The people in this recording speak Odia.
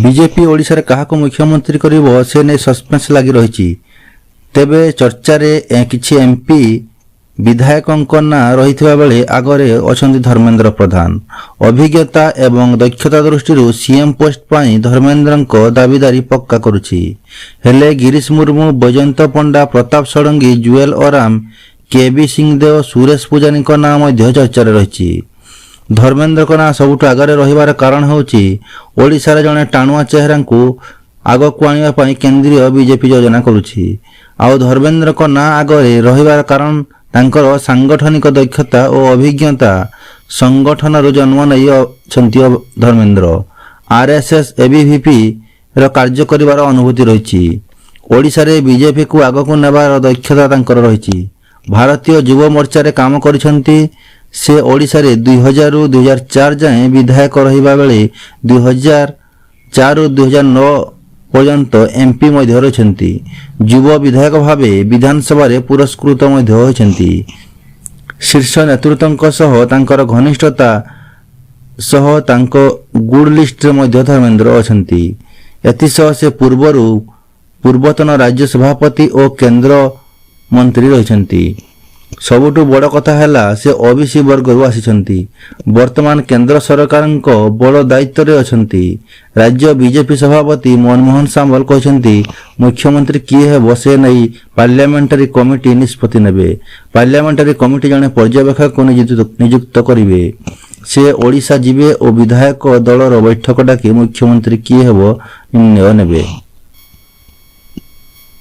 ବିଜେପି ଓଡ଼ିଶାରେ କାହାକୁ ମୁଖ୍ୟମନ୍ତ୍ରୀ କରିବ ସେ ନେଇ ସସ୍ପେନ୍ସ ଲାଗି ରହିଛି। ତେବେ ଚର୍ଚ୍ଚାରେ କିଛି ଏମ୍ପି ବିଧାୟକଙ୍କ ନାଁ ରହିଥିବା ବେଳେ ଆଗରେ ଅଛନ୍ତି ଧର୍ମେନ୍ଦ୍ର ପ୍ରଧାନ। ଅଭିଜ୍ଞତା ଏବଂ ଦକ୍ଷତା ଦୃଷ୍ଟିରୁ ସିଏମ୍ ପୋଷ୍ଟ ପାଇଁ ଧର୍ମେନ୍ଦ୍ରଙ୍କ ଦାବିଦାରୀ ପକ୍କା କରୁଛି। ହେଲେ ଗିରୀଶ ମୁର୍ମୁ, ବୈଜୟନ୍ତ ପଣ୍ଡା, ପ୍ରତାପ ଷଡ଼ଙ୍ଗୀ, ଜୁଏଲ ଓରାମ, କେବି ସିଂଦେଓ, ସୁରେଶ ପୂଜାନୀଙ୍କ ନାଁ ମଧ୍ୟ ଚର୍ଚ୍ଚାରେ ରହିଛି। ଧର୍ମେନ୍ଦ୍ରଙ୍କ ନାଁ ସବୁଠୁ ଆଗରେ ରହିବାର କାରଣ ହେଉଛି ଓଡ଼ିଶାରେ ଜଣେ ଟାଣୁଆ ଚେହେରାଙ୍କୁ ଆଗକୁ ଆଣିବା ପାଇଁ କେନ୍ଦ୍ରୀୟ ବିଜେପି ଯୋଜନା କରୁଛି। ଆଉ ଧର୍ମେନ୍ଦ୍ରଙ୍କ ନାଁ ଆଗରେ ରହିବାର କାରଣ ତାଙ୍କର ସାଂଗଠନିକ ଦକ୍ଷତା ଓ ଅଭିଜ୍ଞତା। ସଂଗଠନରୁ ଜନ୍ମ ନେଇଛନ୍ତି ଧର୍ମେନ୍ଦ୍ର। ଆର୍ଏସ୍ଏସ୍ ଏବିଭିପିର କାର୍ଯ୍ୟ କରିବାର ଅନୁଭୂତି ରହିଛି। ଓଡ଼ିଶାରେ ବିଜେପିକୁ ଆଗକୁ ନେବାର ଦକ୍ଷତା ତାଙ୍କର ରହିଛି। ଭାରତୀୟ ଯୁବ ମୋର୍ଚ୍ଚାରେ କାମ କରିଛନ୍ତି। ସେ ଓଡ଼ିଶାରେ 2000ରୁ 2004 ଯାଏଁ ବିଧାୟକ ରହିବା ବେଳେ 2004ରୁ 2009 ପର୍ଯ୍ୟନ୍ତ ଏମ୍ପି ମଧ୍ୟ ରହିଛନ୍ତି। ଯୁବ ବିଧାୟକ ଭାବେ ବିଧାନସଭାରେ ପୁରସ୍କୃତ ମଧ୍ୟ ହୋଇଛନ୍ତି। ଶୀର୍ଷ ନେତୃତ୍ୱଙ୍କ ସହ ତାଙ୍କର ଘନିଷ୍ଠତା ସହ ତାଙ୍କ ଗୁଡ୍ ଲିଷ୍ଟରେ ମଧ୍ୟ ଧର୍ମେନ୍ଦ୍ର ଅଛନ୍ତି। ଏଥିସହ ସେ ପୂର୍ବତନ ରାଜ୍ୟ ସଭାପତି ଓ କେନ୍ଦ୍ର ମନ୍ତ୍ରୀ ରହିଛନ୍ତି। ସବୁଠୁ ବଡ଼ କଥା ହେଲା ସେ ଓବିସି ବର୍ଗରୁ ଆସିଛନ୍ତି। ବର୍ତ୍ତମାନ କେନ୍ଦ୍ର ସରକାରଙ୍କ ବଡ଼ ଦାୟିତ୍ୱରେ ଅଛନ୍ତି। ରାଜ୍ୟ ବିଜେପି ସଭାପତି ମନମୋହନ ସାମଲ କହିଛନ୍ତି, ମୁଖ୍ୟମନ୍ତ୍ରୀ କିଏ ହେବ ସେ ନେଇ ପାର୍ଲାମେଣ୍ଟାରୀ କମିଟି ନିଷ୍ପତ୍ତି ନେବେ। ପାର୍ଲାମେଣ୍ଟାରୀ କମିଟି ଜଣେ ପର୍ଯ୍ୟବେକ୍ଷକଙ୍କୁ ନିଯୁକ୍ତ କରିବେ। ସେ ଓଡ଼ିଶା ଯିବେ ଓ ବିଧାୟକ ଦଳର ବୈଠକ ଡାକି ମୁଖ୍ୟମନ୍ତ୍ରୀ କିଏ ହେବ ନିର୍ଣ୍ଣୟ ନେବେ।